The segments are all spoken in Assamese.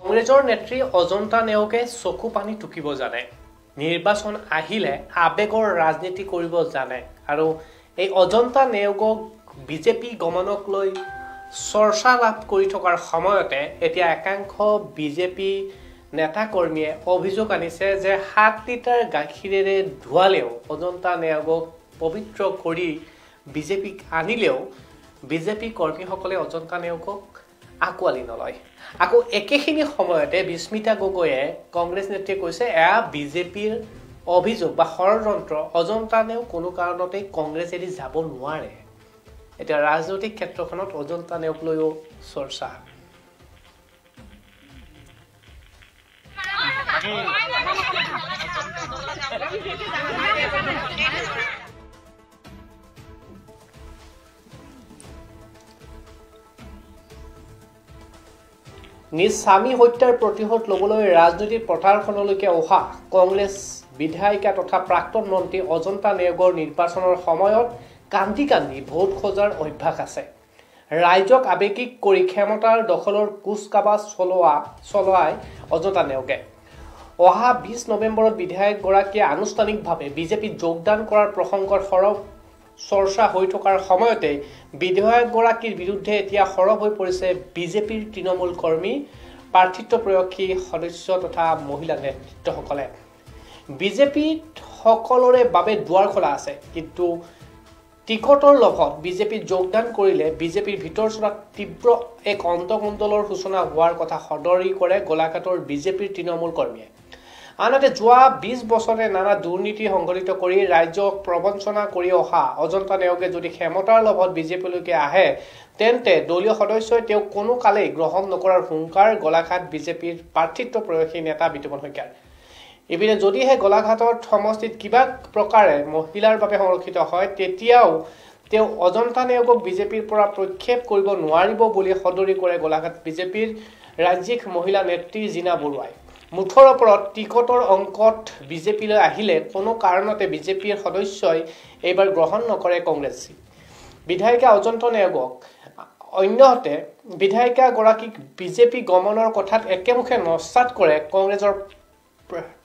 কংগ্ৰেছৰ নেত্ৰী অজন্তা নেওগে চকু পানী টুকিব জানে। নিৰ্বাচন আহিলে আবেগৰ ৰাজনীতি কৰিব জানে আৰু এই অজন্তা নেওগক বিজেপি গমনক লৈ চৰ্চা লাভ কৰি থকাৰ সময়তে এতিয়া একাংশ বিজেপি নেতা কৰ্মীয়ে অভিযোগ আনিছে যে 7 লিটাৰ গাখীৰেৰে ধুৱালেও অজন্তা নেওগক পবিত্ৰ কৰি বিজেপিক আনিলেও বিজেপি কৰ্মীসকলে অজন্তা নেওগক আঁকোৱালি নলয়। আকৌ একেখিনি সময়তে বিস্মিতা গগৈয়ে কংগ্ৰেছ নেত্ৰীয়ে কৈছে এয়া বিজেপিৰ অভিযোগ বা ষড়যন্ত্ৰ, অজন্তা নেওগ কোনো কাৰণতে কংগ্ৰেছ এৰি যাব নোৱাৰে। এতিয়া ৰাজনৈতিক ক্ষেত্ৰখনত অজন্তা নেওগ লৈও চৰ্চা। নিজ স্বামী হত্যাৰ প্ৰতিশোধ ল'বলৈ ৰাজনৈতিক পথাৰখনলৈকে অহা কংগ্ৰেছ বিধায়িকা তথা প্ৰাক্তন মন্ত্ৰী অজন্তা নেওগৰ নিৰ্বাচনৰ সময়ত কান্দি কান্দি ভোট খোজাৰ অভ্যাস আছে। ৰাইজক আৱেগিক কৰি ক্ষমতাৰ দখলৰ কুচকাৱাজ চলোৱাই অজন্তা নেওগে। অহা 20 নৱেম্বৰত বিধায়কগৰাকীয়ে আনুষ্ঠানিকভাৱে বিজেপিত যোগদান কৰাৰ প্ৰসংগত সৰব চৰ্চা হৈ থকাৰ সময়তে বিধায়কগৰাকীৰ বিৰুদ্ধে এতিয়া সৰব হৈ পৰিছে বিজেপিৰ তৃণমূল কৰ্মী, প্ৰাৰ্থিত্ব প্ৰয়োগী সদস্য তথা মহিলা নেতৃত্বসকলে। বিজেপিত সকলোৰে বাবে দুৱাৰ খোলা আছে, কিন্তু টিকটৰ লগত বিজেপিত যোগদান কৰিলে বিজেপিৰ ভিতৰ চলাত তীব্ৰ এক অন্তকণ্ডলৰ সূচনা হোৱাৰ কথা সদৰি কৰে গোলাঘাটৰ বিজেপিৰ তৃণমূল কৰ্মীয়ে। আনহাতে যোৱা 20 বছৰে নানা দুৰ্নীতি সংঘটিত কৰি ৰাজ্যক প্ৰবঞ্চনা কৰি অহা অজন্তা নেওগে যদি ক্ষমতাৰ লগত বিজেপিলৈকে আহে তেন্তে দলীয় সদস্যই তেওঁক কোনো কালেই গ্ৰহণ নকৰাৰ হুংকাৰ গোলাঘাট বিজেপিৰ প্ৰাৰ্থিত্ব প্ৰয়োগী নেতা বিতুপন শইকীয়াৰ। ইপিনে যদিহে গোলাঘাটত সমষ্টিত কিবা প্ৰকাৰে মহিলাৰ বাবে সংৰক্ষিত হয় তেতিয়াও তেওঁ অজন্তা নেওগক বিজেপিৰ পৰা প্ৰক্ষেপ কৰিব নোৱাৰিব বুলি সদৰি কৰে গোলাঘাট বিজেপিৰ ৰাজ্যিক মহিলা নেত্ৰী জিনা বৰুৱাই। মুঠৰ ওপৰত টিকটৰ অংকত বিজেপিলৈ আহিলে কোনো কাৰণতে বিজেপিৰ সদস্যই এইবাৰ গ্ৰহণ নকৰে কংগ্ৰেছ। বিধায়িকা অজন্তা নেওগক অন্যহাতে বিধায়িকাগৰাকীক বিজেপি গমনৰ কথাত একেমুখে নস্যাৎ কৰে কংগ্ৰেছৰ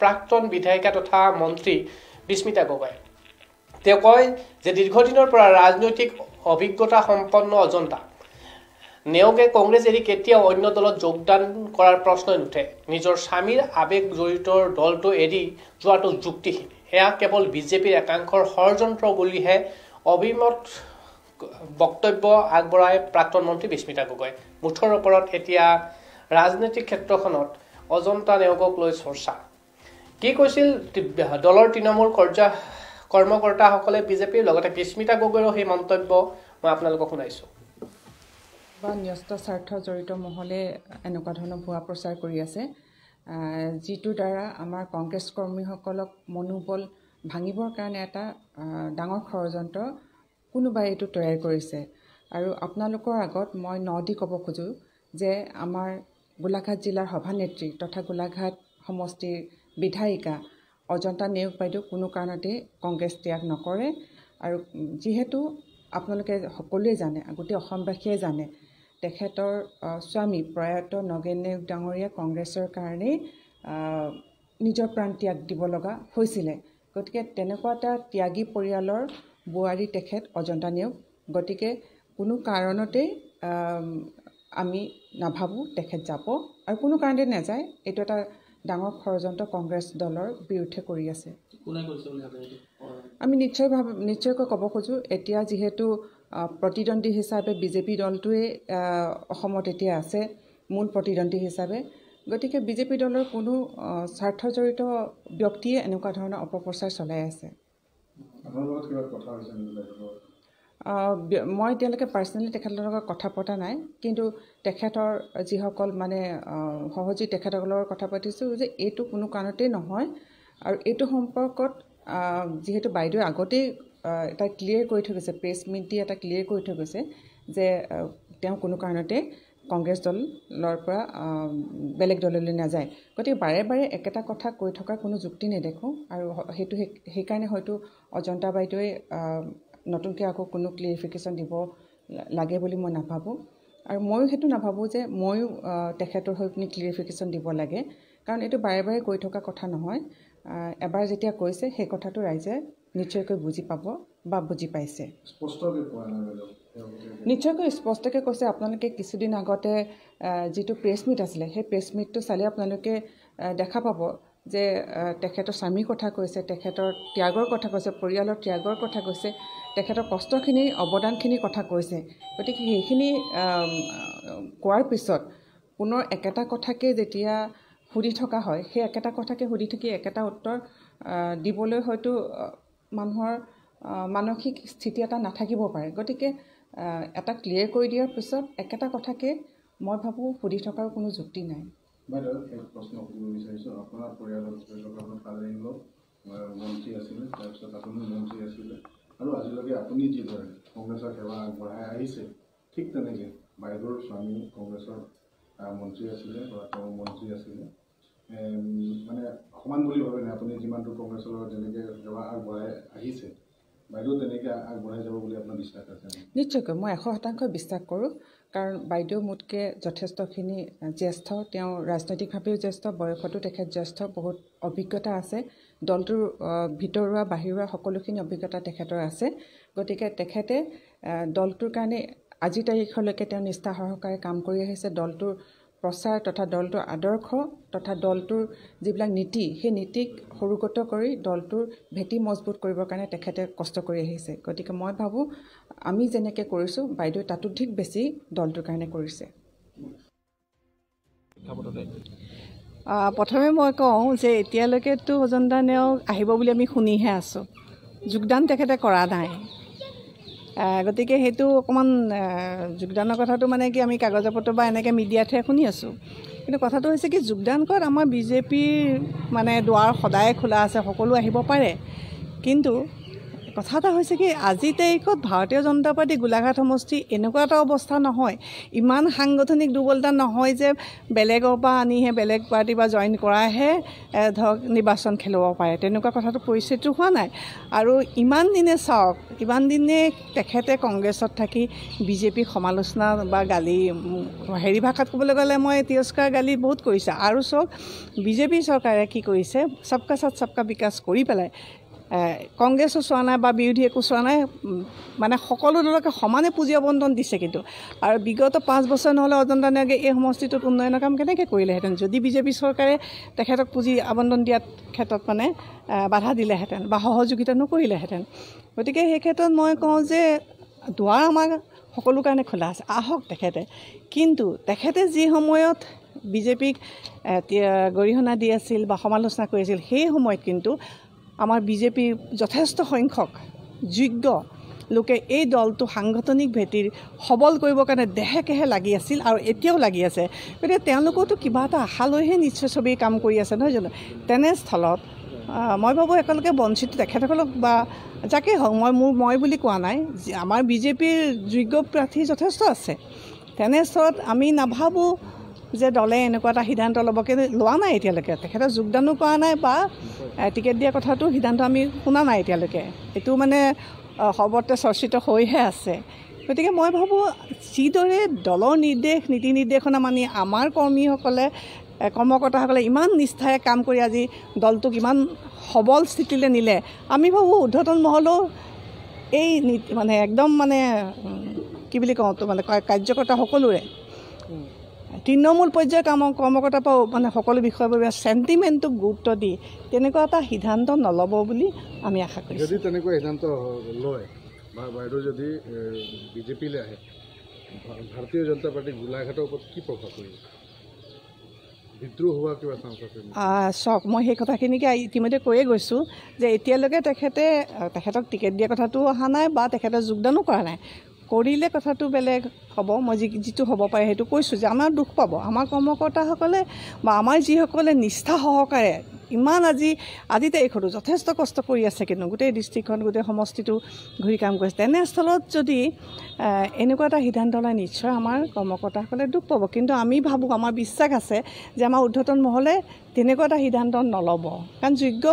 প্ৰাক্তন বিধায়িকা তথা মন্ত্ৰী বিস্মিতা গগৈ। তেওঁ কয় যে দীৰ্ঘদিনৰ পৰা ৰাজনৈতিক অভিজ্ঞতা সম্পন্ন অজন্তা নেওগে কংগ্ৰেছ এৰি কেতিয়াও অন্য দলত যোগদান কৰাৰ প্ৰশ্নই নুঠে। নিজৰ স্বামীৰ আৱেগ জড়িত দলটো এৰি যোৱাটো যুক্তিহীন। এয়া কেৱল বিজেপিৰ একাংশৰ ষড়যন্ত্ৰ বুলিহে অভিমত বক্তব্য আগবঢ়ায় প্ৰাক্তন মন্ত্ৰী বিস্মিতা গগৈ। মুঠৰ ওপৰত এতিয়া ৰাজনৈতিক ক্ষেত্ৰখনত অজন্তা নেওগক লৈ চৰ্চা। কি কৈছিল দলৰ তৃণমূল কৰ্মকৰ্তাসকলে বিজেপিৰ লগতে বিস্মিতা গগৈৰো সেই মন্তব্য মই আপোনালোকক শুনাইছোঁ। বা ন্যস্ত স্বাৰ্থ জড়িত মহলে এনেকুৱা ধৰণৰ ভুৱা প্ৰচাৰ কৰি আছে, যিটোৰ দ্বাৰা আমাৰ কংগ্ৰেছ কৰ্মীসকলক মনোবল ভাঙিবৰ কাৰণে এটা ডাঙৰ ষড়যন্ত্ৰ কোনোবাই এইটো তৈয়াৰ কৰিছে। আৰু আপোনালোকৰ আগত মই দি ক'ব খোজোঁ যে আমাৰ গোলাঘাট জিলাৰ সভানেত্ৰী তথা গোলাঘাট সমষ্টিৰ বিধায়িকা অজন্তা নেওগ বাইদেউ কোনো কাৰণতে কংগ্ৰেছ ত্যাগ নকৰে। আৰু যিহেতু আপোনালোকে সকলোৱে জানে, গোটেই অসমবাসীয়ে জানে, তেখেতৰ স্বামী প্ৰয়াত নগেন নেওগ ডাঙৰীয়া কংগ্ৰেছৰ কাৰণেই নিজৰ প্ৰাণ ত্যাগ দিব লগা হৈছিলে। গতিকে তেনেকুৱা এটা ত্যাগী পৰিয়ালৰ বোৱাৰী তেখেত অজন্তা নেওগ। গতিকে কোনো কাৰণতে আমি নাভাবোঁ তেখেত যাব, আৰু কোনো কাৰণতে নাযায়। এইটো এটা ডাঙৰ ষড়যন্ত্ৰ কংগ্ৰেছ দলৰ বিৰুদ্ধে কৰি আছে। আমি নিশ্চয়কৈ ক'ব খোজোঁ, এতিয়া যিহেতু প্ৰতিদ্বন্দ্বী হিচাপে বিজেপি দলটোৱে অসমত এতিয়া আছে মূল প্ৰতিদ্বন্দ্বী হিচাপে। গতিকে বিজেপি দলৰ কোনো স্বাৰ্থজড়িত ব্যক্তিয়ে এনেকুৱা ধৰণৰ অপপ্ৰচাৰ চলাই আছে। মই এতিয়ালৈকে পাৰ্চনেলি তেখেতৰ লগত কথা পতা নাই, কিন্তু তেখেতৰ যিসকল সহযোগী তেখেতসকলৰ লগত কথা পাতিছোঁ যে এইটো কোনো কাৰণতেই নহয়। আৰু এইটো সম্পৰ্কত যিহেতু বাইদেৱে আগতেই এটা ক্লিয়াৰ কৰি থৈ গৈছে, প্ৰেছ মিট দি এটা ক্লিয়াৰ কৰি থৈ গৈছে যে তেওঁ কোনো কাৰণতে কংগ্ৰেছ দলৰ পৰা বেলেগ দললৈ নাযায়। গতিকে বাৰে বাৰে একেটা কথা কৈ থকাৰ কোনো যুক্তি নেদেখোঁ। আৰু সেইকাৰণে হয়তো অজন্তা বাইদেৱে নতুনকৈ আকৌ কোনো ক্লিয়াৰিফিকেশ্যন দিব লাগে বুলি মই নাভাবোঁ। আৰু ময়ো সেইটো নাভাবোঁ যে ময়ো তেখেতৰ হৈ পিনি ক্লিয়াৰিফিকেশ্যন দিব লাগে, কাৰণ এইটো বাৰে বাৰে কৈ থকা কথা নহয়। এবাৰ যেতিয়া কৈছে সেই কথাটো ৰাইজে নিশ্চয়কৈ বুজি পাব বা বুজি পাইছে। নিশ্চয়কৈ স্পষ্টকৈ কৈছে। আপোনালোকে কিছুদিন আগতে যিটো প্ৰেছ মিট আছিলে, সেই প্ৰেছ মিটটো চালে আপোনালোকে দেখা পাব যে তেখেতৰ স্বামীৰ কথা কৈছে, তেখেতৰ ত্যাগৰ কথা কৈছে, পৰিয়ালৰ ত্যাগৰ কথা কৈছে, তেখেতৰ কষ্টখিনি অৱদানখিনিৰ কথা কৈছে। গতিকে সেইখিনি কোৱাৰ পিছত পুনৰ একেটা কথাকে যেতিয়া সুধি থকা হয়, সেই একেটা কথাকে সুধি থাকি একেটা উত্তৰ দিবলৈ হয়তো মানুহৰ মানসিক স্থিতি এটা নাথাকিব পাৰে। গতিকে এটা ক্লিয়াৰ কৰি দিয়াৰ পিছত একেটা কথাকে মই ভাবোঁ সুধি থকাৰ কোনো যুক্তি নাই। বাইদেউ এক প্ৰশ্ন সুধিব বিচাৰিছোঁ। আপোনাৰ পৰিয়ালত মন্ত্ৰী আছিলে, তাৰপিছত আপুনি মন্ত্ৰী আছিলে, আৰু আজিলৈকে আপুনি যিদৰে কংগ্ৰেছৰ সেৱা আগবঢ়াই আহিছে, ঠিক তেনেকৈ বাইদেউৰ স্বামী কংগ্ৰেছৰ মন্ত্ৰী আছিলে বা তেওঁ মন্ত্ৰী আছিলে, মানে সমান বুলি ভাবেনে আপুনি? যিমানটো কংগ্ৰেছৰ লগত যেনেকৈ সেৱা আগবঢ়াই আহিছে, বাইদেউ তেনেকৈ আগবঢ়াই যাব বুলি আপোনাৰ বিশ্বাস আছে? নিশ্চয়কৈ মই 100% বিশ্বাস কৰোঁ, কাৰণ বাইদেউ মোতকৈ যথেষ্টখিনি জ্যেষ্ঠ। তেওঁ ৰাজনৈতিকভাৱেও জ্যেষ্ঠ, বয়সতো তেখেত জ্যেষ্ঠ, বহুত অভিজ্ঞতা আছে। দলটোৰ ভিতৰুৱা বাহিৰুৱা সকলোখিনি অভিজ্ঞতা তেখেতৰ আছে। গতিকে তেখেতে দলটোৰ কাৰণে আজি তাৰিখলৈকে তেওঁ নিষ্ঠা সহকাৰে কাম কৰি আহিছে। দলটোৰ প্ৰচাৰ তথা দলটোৰ আদৰ্শ তথা দলটোৰ যিবিলাক নীতি, সেই নীতিক সৰুগত কৰি দলটোৰ ভেটি মজবুত কৰিবৰ কাৰণে তেখেতে কষ্ট কৰি আহিছে। গতিকে মই ভাবোঁ আমি যেনেকৈ কৰিছোঁ, বাইদেউ তাতোধিক বেছি দলটোৰ কাৰণে কৰিছে। প্ৰথমে মই কওঁ যে এতিয়ালৈকেতো অজন্তা নেওগ আহিব বুলি আমি শুনিহে আছোঁ, যোগদান তেখেতে কৰা নাই। গতিকে সেইটো অকণমান যোগদানৰ কথাটো মানে কি, আমি কাগজে পত্ৰ বা এনেকৈ মিডিয়াতহে শুনি আছোঁ। কিন্তু কথাটো হৈছে কি, যোগদান কৰাত আমাৰ বিজেপিৰ মানে দুৱাৰ সদায় খোলা আছে, সকলো আহিব পাৰে। কিন্তু কথা এটা হৈছে কি, আজি তাৰিখত ভাৰতীয় জনতা পাৰ্টি গোলাঘাট সমষ্টি এনেকুৱা এটা অৱস্থা নহয়, ইমান সাংগঠনিক দুৰ্বলতা নহয় যে বেলেগৰ পৰা আনিহে বেলেগ পাৰ্টি বা জইন কৰাহে ধৰক নিৰ্বাচন খেলিব পাৰে। তেনেকুৱা কথাটো পৰিস্থিতি হোৱা নাই। আৰু ইমান দিনে চাওক, ইমান দিনে তেখেতে কংগ্ৰেছত থাকি বিজেপিক সমালোচনা বা গালি, হেৰি ভাষাত ক'বলৈ গ'লে মই তিৰস্কাৰ গালি বহুত কৰিছে। আৰু চাওক বিজেপি চৰকাৰে কি কৰিছে, সবকা সাথ সবকা বিকাশ কৰি পেলাই কংগ্ৰেছো চোৱা নাই বা বিৰোধী একো চোৱা নাই, মানে সকলো দলকে সমানে পুঁজি আবণ্টন দিছে। কিন্তু আৰু বিগত 5 বছৰ নহ'লে অজন্তা নেওগে এই সমষ্টিটোত উন্নয়নৰ কাম কেনেকৈ কৰিলেহেঁতেন, যদি বিজেপি চৰকাৰে তেখেতক পুঁজি আবণ্টন দিয়াৰ ক্ষেত্ৰত মানে বাধা দিলেহেঁতেন বা সহযোগিতা নকৰিলেহেঁতেন। গতিকে সেই ক্ষেত্ৰত মই কওঁ যে দুৱাৰ আমাৰ সকলো কাৰণে খোলা আছে, আহক তেখেতে। কিন্তু তেখেতে যি সময়ত বিজেপিক গৰিহণা দি আছিল বা সমালোচনা কৰিছিল, সেই সময়ত কিন্তু আমাৰ বিজেপিৰ যথেষ্ট সংখ্যক যোগ্য লোকে এই দলটো সাংগঠনিক ভেটিৰ সবল কৰিবৰ কাৰণে দেহেকেহে লাগি আছিল আৰু এতিয়াও লাগি আছে। গতিকে তেওঁলোকতো কিবা এটা আশা লৈহে নিশ্চয় চবেই কাম কৰি আছে, নহয় জানো? তেনেস্থলত মই ভাবোঁ একেলগে বঞ্চিত তেখেতসকলক বা যাকে হওক, মই বুলি কোৱা নাই, আমাৰ বিজেপিৰ যোগ্য প্ৰাৰ্থী যথেষ্ট আছে। তেনেস্থলত আমি নাভাবোঁ যে দলে এনেকুৱা এটা সিদ্ধান্ত ল'বকে লোৱা নাই এতিয়ালৈকে। তেখেতে যোগদানো কৰা নাই বা টিকেট দিয়া কথাটো সিদ্ধান্ত আমি শুনা নাই এতিয়ালৈকে। এইটো মানে সৰ্বত্ৰ চৰ্চিত হৈহে আছে। গতিকে মই ভাবোঁ যিদৰে দলৰ নিৰ্দেশ নীতি নিৰ্দেশনা মানি আমাৰ কৰ্মীসকলে কৰ্মকৰ্তাসকলে ইমান নিষ্ঠাৰে কাম কৰি আজি দলটোক ইমান সবল স্থিতিলৈ নিলে, আমি ভাবোঁ ঊৰ্ধ্বতন মহলেও এই মানে একদম মানে কি বুলি কওঁ, মানে কাৰ্যকৰ্তা সকলোৰে তৃণমূল পৰ্যায়ৰ কৰ্মকৰ্তাৰ পৰা মানে সকলো বিষয়ৰ বাবে চেণ্টিমেণ্টটোক গুৰুত্ব দি তেনেকুৱা এটা সিদ্ধান্ত নল'ব বুলি আমি আশা কৰিছোঁ। যদি তেনেকুৱা সিদ্ধান্ত লয় বা বাইদেউ যদি বিজেপিলৈ আহে, ভাৰতীয় জনতা পাৰ্টি গোলাঘাটৰ ওপৰত কি প্ৰভাৱ পৰিব? বিদ্ৰোহ হোৱা কিবা চান্স আছে? চাওক, মই সেই কথাখিনিকে ইতিমধ্যে কৈয়ে গৈছোঁ যে এতিয়ালৈকে তেখেতক টিকেট দিয়া কথাটো অহা নাই বা তেখেতে যোগদানো কৰা নাই। কৰিলে কথাটো বেলেগ হ'ব। মই যিটো হ'ব পাৰে সেইটো কৈছোঁ যে আমাৰ দুখ পাব আমাৰ কৰ্মকৰ্তাসকলে বা আমাৰ যিসকলে নিষ্ঠা সহকাৰে ইমান আজি তাৰিখতো যথেষ্ট কষ্ট কৰি আছে, কিন্তু গোটেই ডিষ্ট্ৰিক্টখন গোটেই সমষ্টিটো ঘূৰি কাম কৰিছে। তেনেস্থলত যদি এনেকুৱা এটা সিদ্ধান্ত লয়, নিশ্চয় আমাৰ কৰ্মকৰ্তাসকলে দুখ পাব। কিন্তু আমি ভাবোঁ, আমাৰ বিশ্বাস আছে যে আমাৰ ঊৰ্ধ্বতন মহলে তেনেকুৱা এটা সিদ্ধান্ত নল'ব, কাৰণ যোগ্য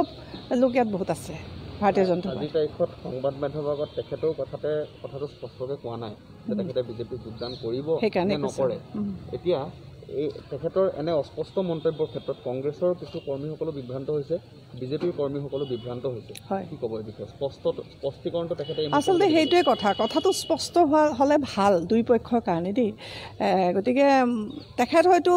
লোক ইয়াত বহুত আছে। ভাৰতীয় জনতা পাৰ্টি। আজিৰ তাৰিখত সংবাদ মাধ্যমৰ আগত তেখেতৰ কথাটো স্পষ্টকৈ কোৱা নাই যে তেখেতে বিজেপিত যোগদান কৰিব নে নকৰে। এতিয়া এই তেখেতৰ এনে অস্পষ্ট মন্তব্যৰ ক্ষেত্ৰত কংগ্ৰেছৰ কিছু কৰ্মীসকলো বিভ্ৰান্ত হৈছে, বিজেপিৰ কৰ্মীসকলো বিভ্ৰান্ত হৈছে। কি ক'ব এই বিষয়ে স্পষ্টীকৰণটো তেখেতে আচলতে সেইটোৱে কথাটো স্পষ্ট হ'লে ভাল দুই পক্ষৰ কাৰণে দেই। গতিকে তেখেত হয়তো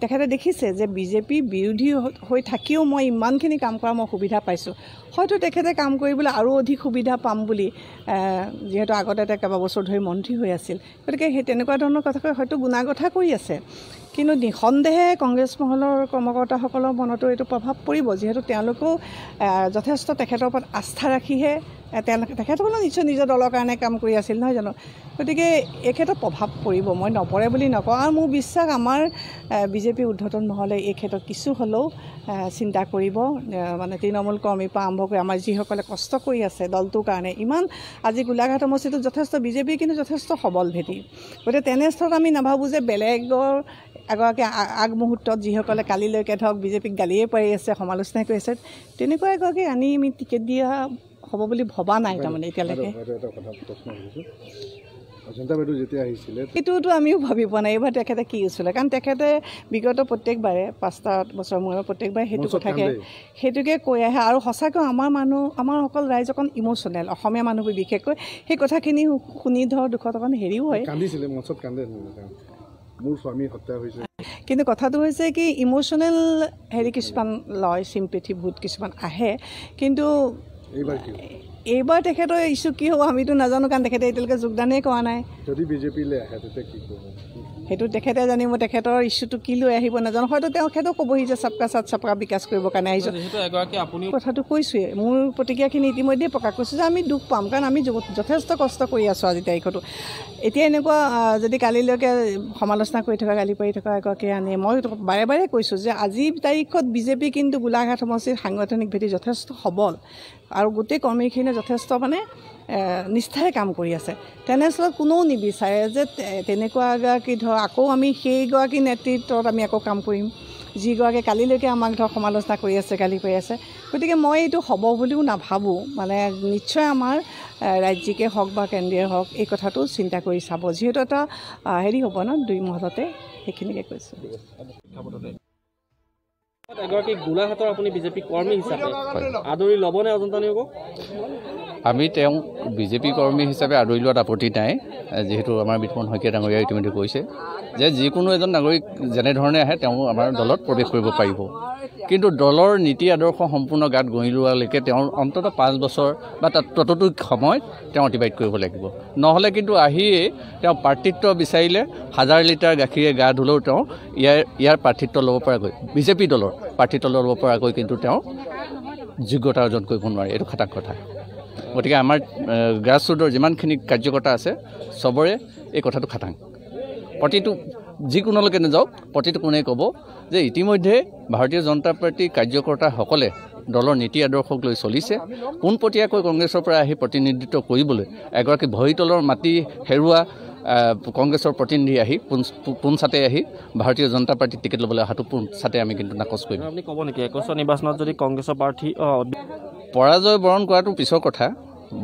তেখেতে দেখিছে যে বিজেপি বিৰোধী হৈ থাকিও মই ইমানখিনি কাম কৰা মই সুবিধা পাইছোঁ, হয়তো তেখেতে কাম কৰিবলৈ আৰু অধিক সুবিধা পাম বুলি, যিহেতু আগতে কেইবা বছৰ ধৰি মন্ত্ৰী হৈ আছিল। গতিকে সেই তেনেকুৱা ধৰণৰ কথাকৈ হয়তো গুণাগথা কৰি আছে। কিন্তু নিঃসন্দেহে কংগ্ৰেছ মহলৰ কৰ্মকৰ্তাসকলৰ মনতো এইটো প্ৰভাৱ পৰিব, যিহেতু তেওঁলোকেও যথেষ্ট তেখেতৰ ওপৰত আস্থা ৰাখিহে তেখেতসকলেও নিশ্চয় নিজৰ দলৰ কাৰণে কাম কৰি আছিল নহয় জানো। গতিকে এই ক্ষেত্ৰত প্ৰভাৱ পৰিব, মই নপৰে বুলি নকওঁ। আৰু মোৰ বিশ্বাস আমাৰ বিজেপি উদ্ধতন মহলে এই ক্ষেত্ৰত কিছু হ'লেও চিন্তা কৰিব। মানে তৃণমূল কৰ্মীৰ পৰা আৰম্ভ কৰি আমাৰ যিসকলে কষ্ট কৰি আছে দলটোৰ কাৰণে, ইমান আজি গোলাঘাট সমষ্টিটোত যথেষ্ট বিজেপি কিন্তু যথেষ্ট সবল ভেটি। গতিকে তেনেস্থলত আমি নাভাবোঁ যে বেলেগৰ এগৰাকী আগমুহূৰ্তত যিসকলে কালিলৈকে ধৰক বিজেপিক গালিয়ে পাৰি আছে, সমালোচনা কৰি আছে, তেনেকুৱা এগৰাকী আনি আমি টিকেট দিয়া হ'ব বুলি ভবা নাই তাৰমানে এতিয়ালৈকে। এইটোতো আমিও ভাবি পোৱা নাই এইবাৰ তেখেতে কি হৈছিলে, কাৰণ তেখেতে বিগত প্ৰত্যেকবাৰে 5 বছৰ মূৰত প্ৰত্যেকবাৰে সেইটো সেইটোকে কৈ আহে। আৰু সঁচাকৈ আমাৰ সকল ৰাইজ অকণ ইম'চনেল, অসমীয়া মানুহবোৰ বিশেষকৈ সেই কথাখিনি শুনি ধৰ দুখত অকণ হেৰিও হয়। কিন্তু কথাটো হৈছে কি ইম'চনেল হেৰি কিছুমান লয়, চিম্পেথি ভোট কিছুমান আহে। কিন্তু এইবাৰ তেখেতৰ ইছ্যু কি হ'ব আমিতো নাজানো, কাৰণ তেখেতে এতিয়ালৈকে যোগদানেই কৰা নাই। যদি বিজেপিলৈ আহে তেতিয়া কি কৰিব সেইটো তেখেতে জানিব। তেখেতৰ ইছ্যুটো কি লৈ আহিব নাজানো, হয়তো তেখেতেও ক'বহি যে চাপকা চাট চাপকা বিকাশ কৰিবৰ কাৰণে আহিছোঁ। কথাটো কৈছোঁৱে, মোৰ প্ৰতিক্ৰিয়াখিনি ইতিমধ্যেই প্ৰকাশ কৰিছোঁ যে আমি দুখ পাম, কাৰণ আমি যথেষ্ট কষ্ট কৰি আছোঁ আজিৰ তাৰিখতো। এতিয়া এনেকুৱা যদি কালিলৈকে সমালোচনা কৰি থকা, গালি পাৰি থকা এগৰাকী আনে, মই বাৰে বাৰে কৈছোঁ যে আজিৰ তাৰিখত বিজেপি কিন্তু গোলাঘাট সমষ্টিৰ সাংগঠনিক ভেটি যথেষ্ট সবল আৰু গোটেই কৰ্মীখিনিয়ে যথেষ্ট মানে নিষ্ঠাৰে কাম কৰি আছে। তেনেস্থলত কোনেও নিবিচাৰে যে তেনেকুৱা এগৰাকী ধৰ আকৌ আমি সেইগৰাকী নেতৃত্বত আমি আকৌ কাম কৰিম, যিগৰাকী কালিলৈকে আমাক ধৰ সমালোচনা কৰি আছে, গালি পাৰি আছে। গতিকে মই এইটো হ'ব বুলিও নাভাবোঁ। মানে নিশ্চয় আমাৰ ৰাজ্যিকে হওক বা কেন্দ্ৰীয় হওক এই কথাটো চিন্তা কৰি চাব, যিহেতু এটা হেৰি হ'ব ন দুই মহলতে, সেইখিনিকে কৈছোঁ। এগৰাকী গোলাঘাটৰ আপুনি বিজেপি কৰ্মী হিচাপে আদৰি ল'বনে অজন্তা নেওগক? আমি তেওঁক বিজেপি কৰ্মী হিচাপে আদৰি লোৱাত আপত্তি নাই, যিহেতু আমাৰ বিতমন শইকীয়া ডাঙৰীয়াই ইতিমধ্যে কৈছে যে যিকোনো এজন নাগৰিক যেনেধৰণে আহে তেওঁ আমাৰ দলত প্ৰৱেশ কৰিব পাৰিব। কিন্তু দলৰ নীতি আদৰ্শ সম্পূৰ্ণ গাত গঢ়ি লোৱালৈকে তেওঁৰ অন্ততঃ 5 বছৰ বা ততোধিক সময় তেওঁ অতিবাহিত কৰিব লাগিব। নহ'লে কিন্তু আহিয়ে তেওঁ প্ৰাৰ্থিত্ব বিচাৰিলে 1000 লিটাৰ গাখীৰে গা ধুলেও তেওঁ ইয়াৰ প্ৰাৰ্থিত্ব ল'ব পৰাকৈ, বিজেপি দলৰ প্ৰাৰ্থিত্ব ল'ব পৰাকৈ কিন্তু তেওঁ যোগ্যতা অৰ্জন কৰিব নোৱাৰে। এইটো খাটাং কথা। গতিকে আমাৰ গ্ৰাছৰুটৰ যিমানখিনি কাৰ্যকৰ্তা আছে চবৰে এই কথাটো খাটাং। প্ৰতিটো যিকোনোলৈকে নাযাওক, প্ৰতিটো কোণে ক'ব যে ইতিমধ্যে ভাৰতীয় জনতা পাৰ্টীৰ কাৰ্যকৰ্তাসকলে দলৰ নীতি আদৰ্শক লৈ চলিছে। পোনপটীয়াকৈ কংগ্ৰেছৰ পৰা আহি প্ৰতিনিধিত্ব কৰিবলৈ এগৰাকী ভৰিতলৰ মাটি হেৰুৱা কংগ্ৰেছৰ প্ৰতিনিধি আহি পোনছাতে আহি ভাৰতীয় জনতা পাৰ্টীৰ টিকেট ল'বলৈ অহাটো পোনছাতে আমি কিন্তু নাকচ কৰিম। আপুনি ক'ব নেকি 21 নিৰ্বাচনত যদি কংগ্ৰেছৰ প্ৰাৰ্থী পৰাজয় বৰণ কৰাটো পিছৰ কথা।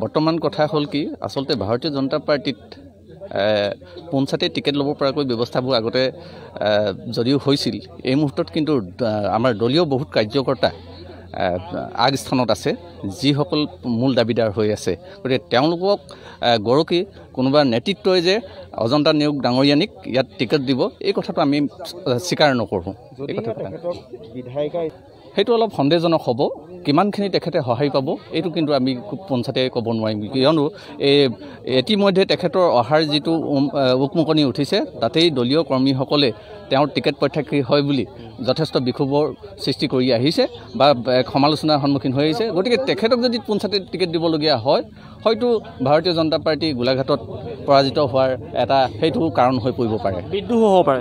বৰ্তমান কথা হ'ল কি, আচলতে ভাৰতীয় জনতা পাৰ্টীত পোনছাতে টিকেট ল'ব পৰাকৈ ব্যৱস্থাবোৰ আগতে যদিও হৈছিল, এই মুহূৰ্তত কিন্তু আমাৰ দলীয় বহুত কাৰ্যকৰ্তা আগস্থানত আছে, যিসকল মূল দাবীদাৰ হৈ আছে। গতিকে তেওঁলোকক গৰকি কোনোবা নেতৃত্বই যে অজন্তা নেওগ ডাঙৰীয়ানীক ইয়াত টিকেট দিব, এই কথাটো আমি স্বীকাৰ নকৰোঁ। এই কথাটো সেইটো অলপ সন্দেহজনক হ'ব। কিমানখিনি তেখেতে সহায় পাব এইটো কিন্তু আমি খুব পোনছাতে ক'ব নোৱাৰিম, কিয়নো ইতিমধ্যে তেখেতৰ অহাৰ যিটো উকমুকনি উঠিছে, তাতেই দলীয় কৰ্মীসকলে তেওঁৰ টিকেট প্ৰত্যাশী হয় বুলি যথেষ্ট বিক্ষোভৰ সৃষ্টি কৰি আহিছে বা সমালোচনাৰ সন্মুখীন হৈ আহিছে। গতিকে তেখেতক যদি পোনছাতে টিকেট দিবলগীয়া হয়, হয়তো ভাৰতীয় জনতা পাৰ্টী গোলাঘাটত পৰাজিত হোৱাৰ এটা সেইটো কাৰণ হৈ পৰিব পাৰে। বিদ্ৰোহ হ'ব পাৰে।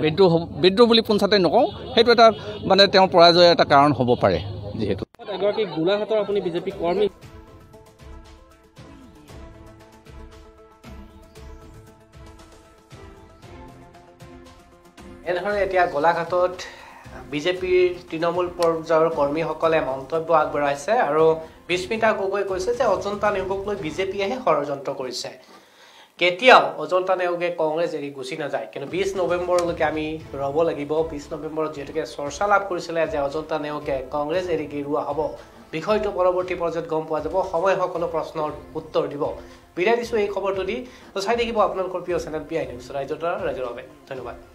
বিদ্ৰোহ বুলি পোনছাতে নকওঁ, সেইটো এটা মানে তেওঁৰ পৰাজয়ৰ এটা কাৰণ হ'ব পাৰে। যিহেতু এগৰাকী গোলাঘাটৰ আপুনি বিজেপি কৰ্মী, এনেধৰণে এতিয়া গোলাঘাটত বিজেপিৰ তৃণমূল পৰ্যায়ৰ কৰ্মীসকলে মন্তব্য আগবঢ়াইছে আৰু বিস্মিতা গগৈ কৈছে যে অজন্তা নেওগক লৈ বিজেপিয়েহে ষড়যন্ত্ৰ কৰিছে কেতিয়াও অজন্তা নেওগে কংগ্ৰেছ এৰি গুচি নাযায় কিন্তু 20 নৱেম্বৰলৈকে আমি ৰ'ব লাগিব 20 নৱেম্বৰত যেতিয়াকে চৰ্চা লাভ কৰিছিলে যে অজন্তা নেওগে কংগ্ৰেছ এৰি গেৰুৱা হ'ব বিষয়টো পৰৱৰ্তী পৰ্যায়ত গম পোৱা যাব সময় সকলো প্ৰশ্নৰ উত্তৰ দিব বিদায় দিছোঁ এই খবৰটো দি চাই থাকিব আপোনালোকৰ প্ৰিয় চেনেল PI নিউজ ৰাজ্যৰ বাবে ধন্যবাদ